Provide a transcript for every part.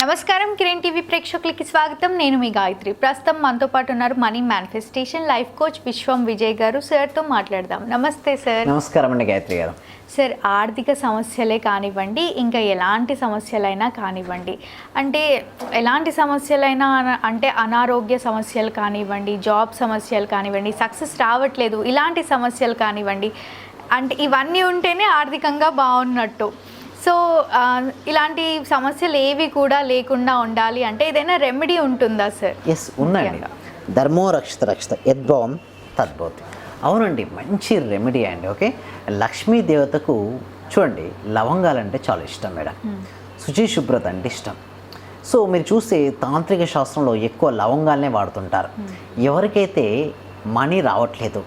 నమస్కారం కిరణ్ టీవీ ప్రేక్షకులకి స్వాగతం. నేను మీ గాయత్రి. ప్రస్తుతం మనతో పాటు ఉన్నారు మనీ మేనిఫెస్టేషన్ లైఫ్ కోచ్ విశ్వం విజయ్ గారు. సార్తో మాట్లాడదాం. నమస్తే సార్. నమస్కారం అండి గాయత్రి గారు. సార్, ఆర్థిక సమస్యలే కానివ్వండి, ఇంకా ఎలాంటి సమస్యలైనా కానివ్వండి, అంటే ఎలాంటి సమస్యలైనా అంటే అనారోగ్య సమస్యలు కానివ్వండి, జాబ్ సమస్యలు కానివ్వండి, సక్సెస్ రావట్లేదు ఇలాంటి సమస్యలు కానివ్వండి, అంటే ఇవన్నీ ఉంటేనే ఆర్థికంగా బాగున్నట్టు. సో ఇలాంటి సమస్యలు ఏవి కూడా లేకుండా ఉండాలి అంటే ఏదైనా రెమెడీ ఉంటుందా సార్? ఎస్, ఉందండి. ధర్మో రక్షిత రక్షిత యద్భవం తద్భవతి. అవునండి, మంచి రెమెడీ అండి. ఓకే, లక్ష్మీ దేవతకు చూడండి లవంగాలంటే చాలా ఇష్టం మేడం. శుచి శుభ్రత అంటే ఇష్టం. సో మీరు చూస్తే తాంత్రిక శాస్త్రంలో ఎక్కువ లవంగాలనే వాడుతుంటారు. ఎవరికైతే మనీ రావట్లేదు,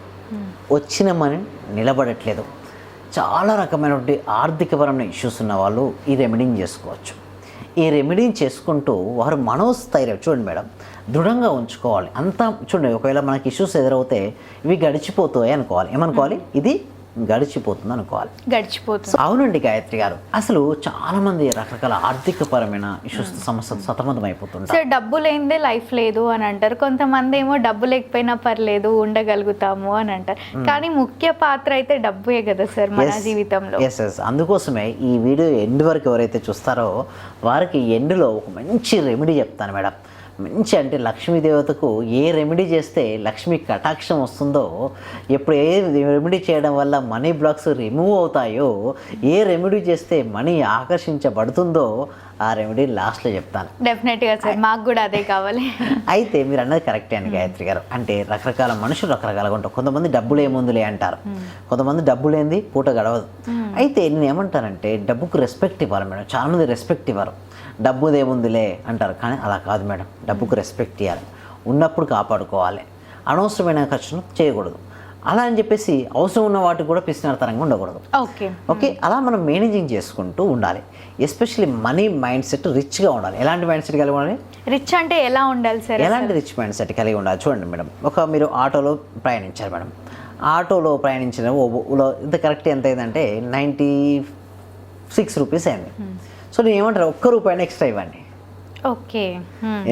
వచ్చిన మనీ నిలబడట్లేదు, చాలా రకమైనటువంటి ఆర్థికపరమైన ఇష్యూస్ ఉన్న వాళ్ళు ఈ రెమెడీని చేసుకోవచ్చు. ఈ రెమెడీని చేసుకుంటూ వారు మనోస్థైర్యం చూడండి మేడం దృఢంగా ఉంచుకోవాలి. అంతా చూడండి, ఒకవేళ మనకి ఇష్యూస్ ఎదురవుతే ఇవి గడిచిపోతాయి అనుకోవాలి. ఏమనుకోవాలి? ఇది గడిచిపోతుంది అనుకోవాలి. గడిచిపోతుంది. అవునండి గాయత్రి గారు, అసలు చాలా మంది రకరకాల ఆర్థికపరమైన ఇష్యూస్ సమస్యలు సతమతం అయిపోతుంటారు. సార్, డబ్బు లేనిదే లైఫ్ లేదు అని అంటారు. కొంతమంది ఏమో డబ్బు లేకపోయినా పర్లేదు ఉండగలుగుతాము అని అంటారు. కానీ ముఖ్య పాత్ర అయితే డబ్బే కదా సార్ మన జీవితంలో. ఎస్ ఎస్, అందుకోసమే ఈ వీడియో ఎండ్ వరకు ఎవరైతే చూస్తారో వారికి ఎండ్లో ఒక మంచి రెమెడీ చెప్తాను మేడం. మంచి అంటే లక్ష్మీదేవతకు ఏ రెమెడీ చేస్తే లక్ష్మీ కటాక్షం వస్తుందో, ఎప్పుడు ఏ రెమెడీ చేయడం వల్ల మనీ బ్లాక్స్ రిమూవ్ అవుతాయో, ఏ రెమెడీ చేస్తే మనీ ఆకర్షించబడుతుందో ఆ రెమెడీ లాస్ట్లో చెప్తాను. డెఫినెట్గా సార్, మాకు కూడా అదే కావాలి. అయితే మీరు అన్నది కరెక్టే అండి గాయత్రి గారు. అంటే రకరకాల మనుషులు రకరకాలుగా ఉంటారు. కొంతమంది డబ్బులు ఏముందులే అంటారు, కొంతమంది డబ్బు లేనిది పూట గడవదు. అయితే నేను ఏమంటానంటే డబ్బుకు రెస్పెక్ట్ ఇవ్వాలి మేడం. చాలామంది రెస్పెక్ట్ ఇవ్వరు, డబ్బుదేముందిలే అంటారు. కానీ అలా కాదు మేడం, డబ్బుకు రెస్పెక్ట్ ఇవ్వాలి, ఉన్నప్పుడు కాపాడుకోవాలి, అనవసరమైన ఖర్చును చేయకూడదు. అలా అని చెప్పేసి అవసరం ఉన్న వాటికి కూడా పిసినారితనంగా ఉండకూడదు. ఓకే, అలా మనం మేనేజింగ్ చేసుకుంటూ ఉండాలి. ఎస్పెషల్లీ మనీ మైండ్ సెట్ రిచ్గా ఉండాలి. ఎలాంటి మైండ్ సెట్ కలిగి ఉండాలి? రిచ్ అంటే ఎలా ఉండాలి సార్? ఎలాంటి రిచ్ మైండ్ సెట్ కలిగి ఉండాలి? చూడండి మేడం, మీరు ఆటోలో ప్రయాణించారు మేడం. ఆటోలో ప్రయాణించిన ఇంత కరెక్ట్ ఎంత అయిందంటే 96 రూపీస్ అయింది. సో నేను ఏమంటారు, ₹1 ఎక్స్ట్రా ఇవ్వండి. Okay,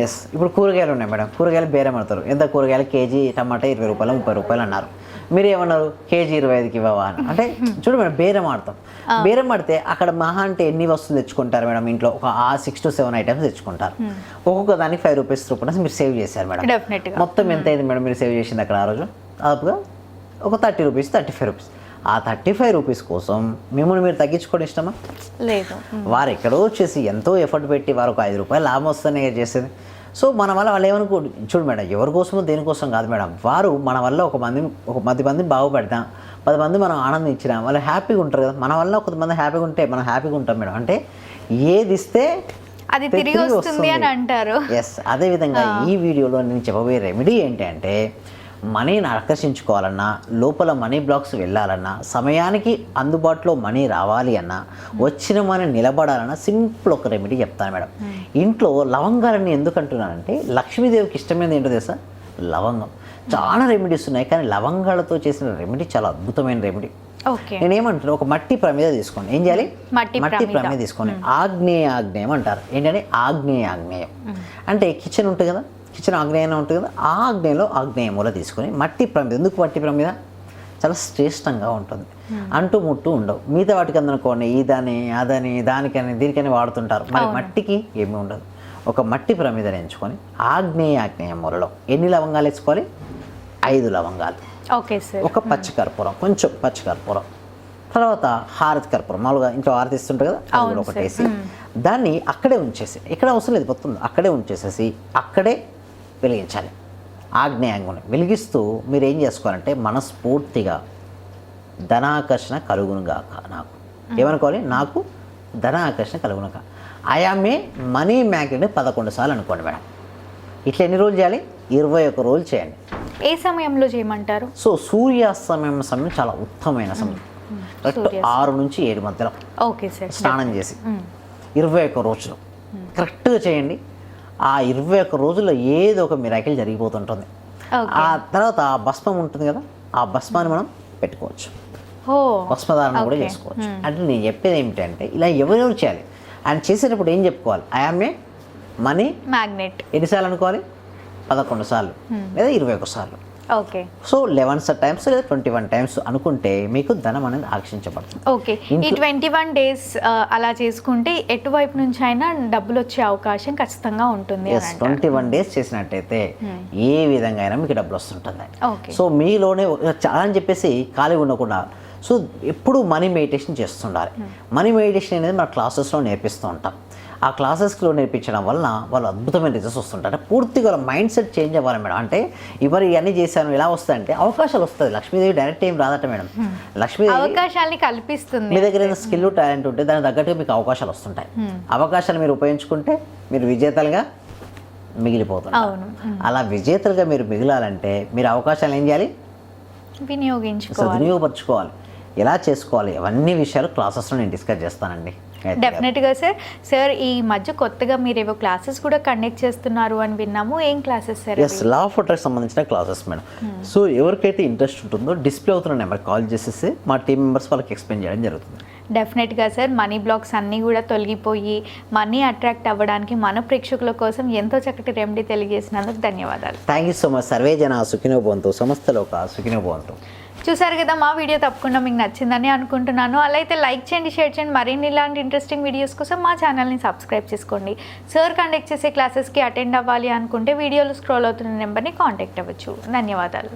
yes. ఇప్పుడు కూరగాయలు ఉన్నాయి మేడం, కూరగాయలు బేరం ఆడతారు. ఎంత కూరగాయలు? కేజీ టమాటా ₹20, ₹30 అన్నారు. మీరు ఏమన్నారు? కేజీ 25కి ఇవ్వవా అని. అంటే చూడు మేడం, బేరం ఆడతాం. బేరం ఆడితే అక్కడ మహా అంటే ఎన్ని వస్తువులు తెచ్చుకుంటారు మేడం? ఇంట్లో ఒక 6 to 7 ఐటమ్స్ తెచ్చుకుంటారు. ఒక్కొక్క దానికి ₹5 రూపాయలు మీరు సేవ్ చేశారు మేడం. మొత్తం ఎంత అయింది మేడం మీరు సేవ్ చేసింది అక్కడ ఆ రోజు? దాదాపుగా ఒక ₹30, ₹35. ఆ ₹35 కోసం మిమ్మల్ని మీరు తగ్గించుకోవడం ఇష్టమా? లేదు. వారు ఎక్కడో వచ్చేసి ఎంతో ఎఫర్ట్ పెట్టి వారు ఒక ₹5 లాభం వస్తేనే చేసేది. సో మన వల్ల వాళ్ళు ఏమనుకో, చూడు మేడం, ఎవరి కోసమో దేనికోసం కాదు మేడం. వారు మన వల్ల ఒక 10 మందిని బాగుపడతాం, 10 మంది మనం ఆనందించినా వాళ్ళు హ్యాపీగా ఉంటారు కదా. మన వల్ల 1 మంది హ్యాపీగా ఉంటే మనం హ్యాపీగా ఉంటాం మేడం. అంటే ఏది ఇస్తే అది తిరిగి వస్తుంది అని అంటారు. ఎస్, అదేవిధంగా ఈ వీడియోలో నేను చెప్పబోయే రెమెడీ ఏంటి అంటే, మనీని ఆకర్షించుకోవాలన్నా, లోపల మనీ బ్లాక్స్ వెళ్ళాలన్నా, సమయానికి అందుబాటులో మనీ రావాలి అన్నా, వచ్చిన మనీ నిలబడాలన్నా సింపుల్ ఒక రెమెడీ చెప్తాను మేడం. ఇంట్లో లవంగాలని ఎందుకు అంటున్నానంటే, లక్ష్మీదేవికి ఇష్టమైనది ఏంటో తెలుసా? లవంగం. చాలా రెమెడీస్ ఉన్నాయి, కానీ లవంగాలతో చేసిన రెమెడీ చాలా అద్భుతమైన రెమెడీ. నేనేమంటున్నా, ఒక మట్టి ప్రమిద తీసుకోండి. ఏం చేయాలి? మట్టి ప్రమిద తీసుకోండి. ఆగ్నేయం అంటారు. ఏంటంటే ఆగ్నేయం అంటే కిచెన్ ఉంటుంది కదా, కిచెన్ ఆగ్నేయం ఉంటుంది కదా, ఆ ఆగ్నేయ మూల తీసుకొని మట్టి ప్రమిద. ఎందుకు మట్టి ప్రమిద? చాలా శ్రేష్టంగా ఉంటుంది, అంటూ ముట్టు ఉండవు. మిగతా వాటికి అందనుకోండి ఇదని అదని దానికని దీనికని వాడుతుంటారు. మరి మట్టికి ఏమీ ఉండదు. ఒక మట్టి ప్రమిదని ఎంచుకొని ఆగ్నేయ మూలలో ఎన్ని లవంగాలు వేసుకోవాలి? 5 లవంగాలు. Okay sir. ఒక కొంచెం పచ్చికర్పూరం, తర్వాత హారతి కర్పూరం. మామూలుగా ఇంట్లో హారతి ఇస్తుంటారు కదా, అది కూడా ఒకటి వేసి దాన్ని అక్కడే ఉంచేసి, ఇక్కడ అవసరం లేదు మొత్తం అక్కడే ఉంచేసేసి అక్కడే వెలిగించాలి. ఆగ్నేయంగా వెలిగిస్తూ మీరు ఏం చేసుకోవాలంటే, మనస్ఫూర్తిగా ధనాకర్షణ కలుగునుగాక నాకు. ఏమనుకోవాలి? నాకు ధనాకర్షణ కలుగునుగా. ఐఆమ్ మనీ మ్యాగ్నెట్ 11 సార్లు అనుకోండి మేడం. ఇట్లా ఎన్ని రోజులు చేయాలి? 21 రోజులు చేయండి. ఏ సమయంలో చేయమంటారు? సో సూర్యాస్తమయం సమయం చాలా ఉత్తమమైన సమయం. కరెక్ట్ 6 నుంచి 7 మధ్యలో స్నానం చేసి 21 రోజులు కరెక్ట్గా చేయండి. ఆ 21 రోజుల్లో ఏదో ఒక మిరాకిల్ జరిగిపోతుంటుంది. ఆ తర్వాత ఆ భస్మం ఉంటుంది కదా, ఆ భస్మాన్ని మనం పెట్టుకోవచ్చు, భస్మధారణ కూడా చేసుకోవచ్చు. అంటే నేను చెప్పేది ఏమిటంటే, ఇలా ఎవరెవరు చేయాలి. ఆయన చేసేటప్పుడు ఏం చెప్పుకోవాలి? I am a money magnet. ఎన్నిసార్లు అనుకోవాలి? 11 సార్లు లేదా 21 సార్లు. ఓకే. సో 11 టైమ్స్ లేదా 21 టైమ్స్ అనుకుంటే మీకు ధనం అనేది ఆకర్షించబడుతుంది. ఓకే. ఈ 21 డేస్ అలా చేసుకుంటే ఎటువైపు నుంచి అయినా డబ్బులు వచ్చే అవకాశం ఖచ్చితంగా ఉంటుంది. 21 డేస్ చేసినట్టయితే ఏ విధంగా అయినా మీకు డబ్బులు వస్తుంటుంది. ఓకే. సో మీలోనే చాలా అని చెప్పేసి ఖాళీగా ఉండకుండా సో ఎప్పుడు మనీ మెడిటేషన్ చేస్తుండాలి. మనీ మెడిటేషన్ అనేది మన క్లాసెస్లో నేర్పిస్తూ ఉంటాం. ఆ క్లాసెస్లో నేర్పించడం వలన వాళ్ళు అద్భుతమైన రిజల్ట్స్ వస్తుంటారు. అంటే పూర్తిగా వాళ్ళ మైండ్ సెట్ చేంజ్ అవ్వాలి మేడం. అంటే ఇవన్నీ ఇవన్నీ చేశాను ఎలా వస్తాయంటే అవకాశాలు వస్తుంది. లక్ష్మీదేవి డైరెక్ట్ ఏం రాదట మేడం. లక్ష్మీదేవి అవకాశాలని కల్పిస్తుంది. మీ దగ్గర ఏదైనా స్కిల్ టాలెంట్ ఉంటే దానికి తగ్గట్టుగా మీకు అవకాశాలు వస్తుంటాయి. అవకాశాలు మీరు ఉపయోగించుకుంటే మీరు విజేతలుగా మిగిలిపోతున్నారు. అలా విజేతలుగా మీరు మిగిలాలంటే మీరు అవకాశాలు ఏం చేయాలి? వినియోగపరచుకోవాలి. ఎలా చేసుకోవాలి అవన్నీ విషయాలు క్లాసెస్లో నేను డిస్కస్ చేస్తానండి. డెఫినెట్గా సార్ ఈ మధ్య కొత్తగా మీరు ఏవో క్లాసెస్ కూడా కండక్ట్ చేస్తున్నారు అని విన్నాము. ఏం classes sir? Law of attraction సంబంధించిన క్లాసెస్ మేడం. సో ఎవరికైతే ఇంట్రెస్ట్ ఉంటుందో డిస్ప్లే అవుతున్న నెంబర్ కాల్ చేసేసి మా టీం మెంబర్స్ వాళ్ళకి ఎక్స్ప్లెయిన్ చేయడం జరుగుతుంది. డెఫినెట్గా సార్ మనీ బ్లాక్స్ అన్నీ కూడా తొలగిపోయి మనీ అట్రాక్ట్ అవ్వడానికి మన ప్రేక్షకుల కోసం ఎంతో చక్కటి రెమెడీ తెలియజేసినందుకు ధన్యవాదాలు. Thank you so much. Survey జన సుఖినో భవంతు, సమస్తలోక సుఖినో భవంతు. చూసారు కదా, మా వీడియో తప్పకుండా మీకు నచ్చిందని అనుకుంటున్నాను. అలా అయితే లైక్ చేయండి, షేర్ చేయండి. మరిన్ని ఇలాంటి ఇంట్రెస్టింగ్ వీడియోస్ కోసం మా ఛానల్ని సబ్స్క్రైబ్ చేసుకోండి. సార్ కండక్ట్ చేసే క్లాసెస్కి అటెండ్ అవ్వాలి అనుకుంటే వీడియోలో స్క్రోల్ అవుతున్న నెంబర్ని కాంటాక్ట్ అవ్వచ్చు. ధన్యవాదాలు.